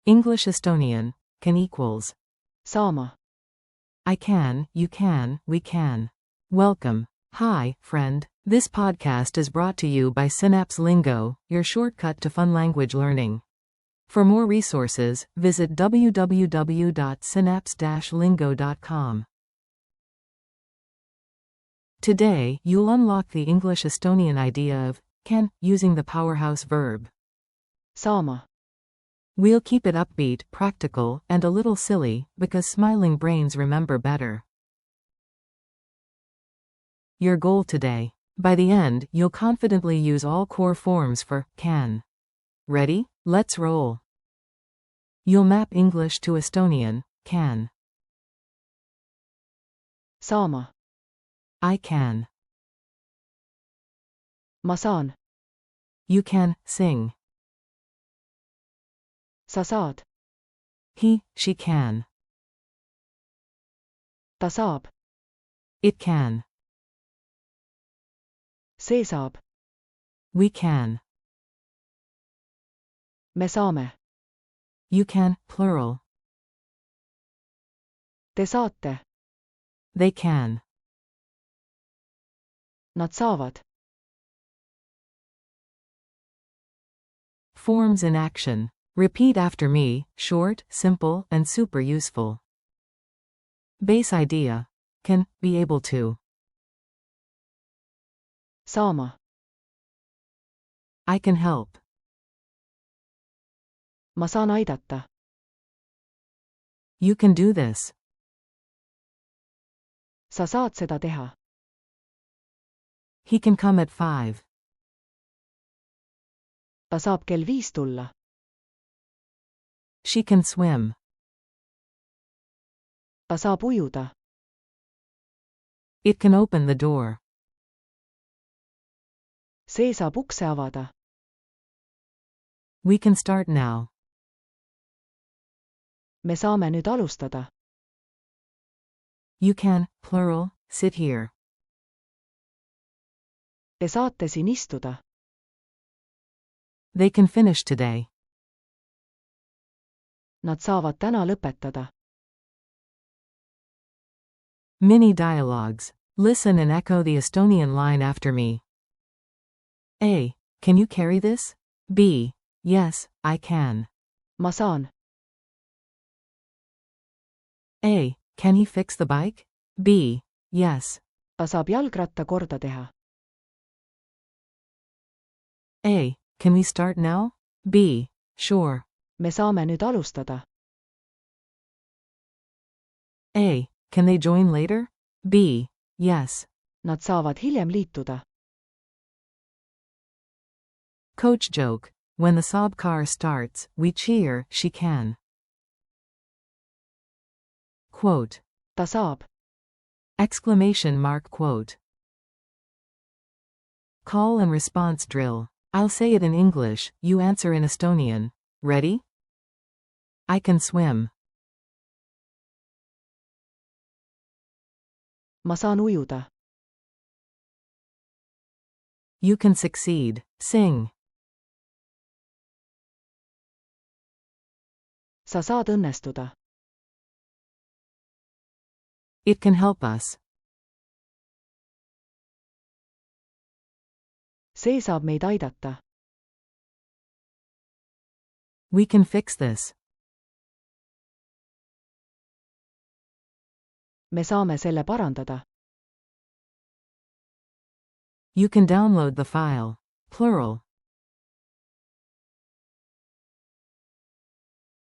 English-Estonian, can equals. saama. I can, you can, we can. Welcome. Hi, friend. This podcast is brought to you by Synapse Lingo, your shortcut to fun language learning. For more resources, visit www.synapse-lingo.com. Today, you'll unlock the English-Estonian idea of can using the powerhouse verb saama. We'll keep it upbeat, practical, and a little silly, because smiling brains remember better. Your goal today. By the end, you'll confidently use all core forms for can. Ready? Let's roll. You'll map English to Estonian, can. saama. I can. ma saan. You can sing. sa saad. He, she can. ta saab. It can. see saab. We can. me saame. You can, plural. Te saate. They can. Nad saavad. Forms in action. Repeat after me, short, simple, and super useful. Base idea. Can, be able to. saama. I can help. ma saan aidata. You can do this. sa saad seda teha. He can come at 5. ta saab kell 5 tulla. She can swim. ta saab ujuda. It can open the door. see saab ukse avada. We can start now. me saame nüüd alustada. You can, plural, sit here. Te saate siin istuda. They can finish today. Nad saavad täna lõpetada. Mini dialogues. Listen and echo the Estonian line after me. A. Can you carry this? B. Yes, I can. ma saan. A. Can he fix the bike? B. Yes. ta saab jalgratta korda teha. A. Can we start now? B. Sure. me saame nüüd alustada. A. Can they join later? B. Yes. Nad saavad hiljem liituda. Coach joke. When the Saab car starts, we cheer, she can. Quote. ta saab. Exclamation mark quote. Call and response drill. I'll say it in English, you answer in Estonian. Ready? I can swim. ma saan ujuda. You can succeed. Sing. sa saad õnnestuda. It can help us. see saab meid aidata. We can fix this. me saame selle parandada. You can download the file. Plural.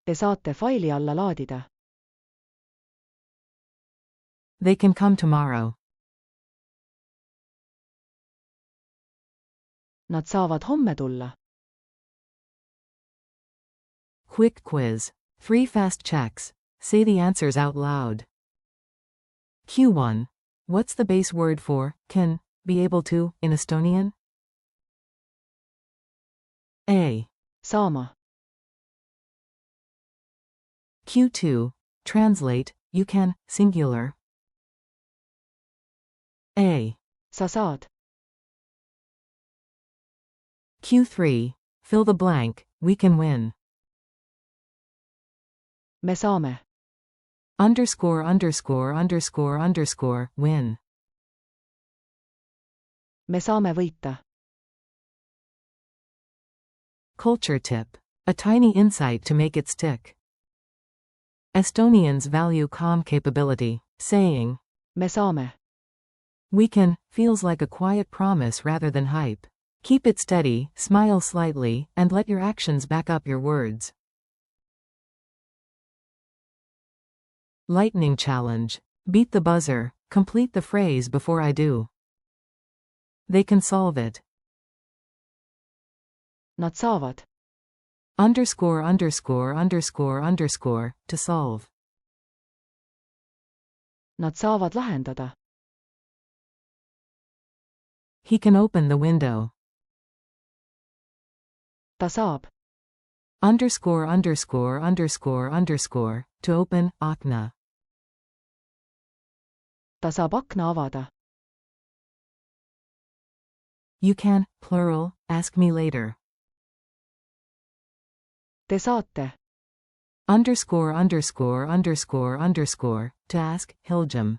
Te saate faili alla laadida. They can come tomorrow. Nad saavad homme tulla. Quick quiz. 3 fast checks. Say the answers out loud. Q1. What's the base word for can, be able to, in Estonian? A. saama. Q2. Translate, you can, singular. A. sa saad. Q3. Fill the blank, we can win. Me saame. Underscore underscore underscore underscore win. Me saame võita. Culture tip. A tiny insight to make it stick. Estonians value calm capability, saying, Me saame. we can, feels like a quiet promise rather than hype. Keep it steady, smile slightly, and let your actions back up your words. Lightning challenge. Beat the buzzer, complete the phrase before I do. They can solve it. Nad saavad. Underscore underscore underscore underscore, to solve. Nad saavad lahendada. He can open the window. Ta saab. Underscore underscore underscore underscore, to open, akna. Ta saab akna avada. You can, plural, ask me later. Te saate. Underscore underscore underscore underscore, to ask, hiljem.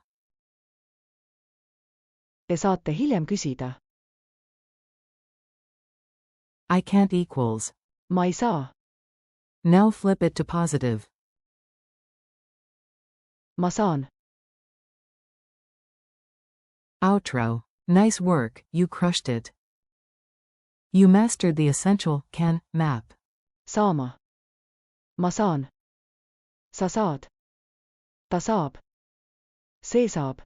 Te saate hiljem küsida. I can't equals. Ma ei saa. Now flip it to positive. Ma saan. Outro. Nice work, you crushed it. You mastered the essential, can, map. Saama. Ma saan. Sa saad. Ta saab. See saab.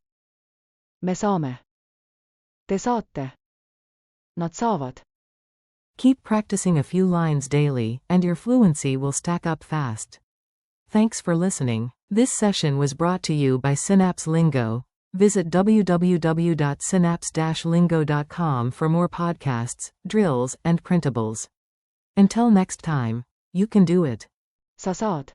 Me saame. Te saate. Nad saavad. Keep practicing a few lines daily, and your fluency will stack up fast. Thanks for listening. This session was brought to you by Synapse Lingo. Visit www.synapse-lingo.com for more podcasts, drills, and printables. Until next time, you can do it. Sa saad.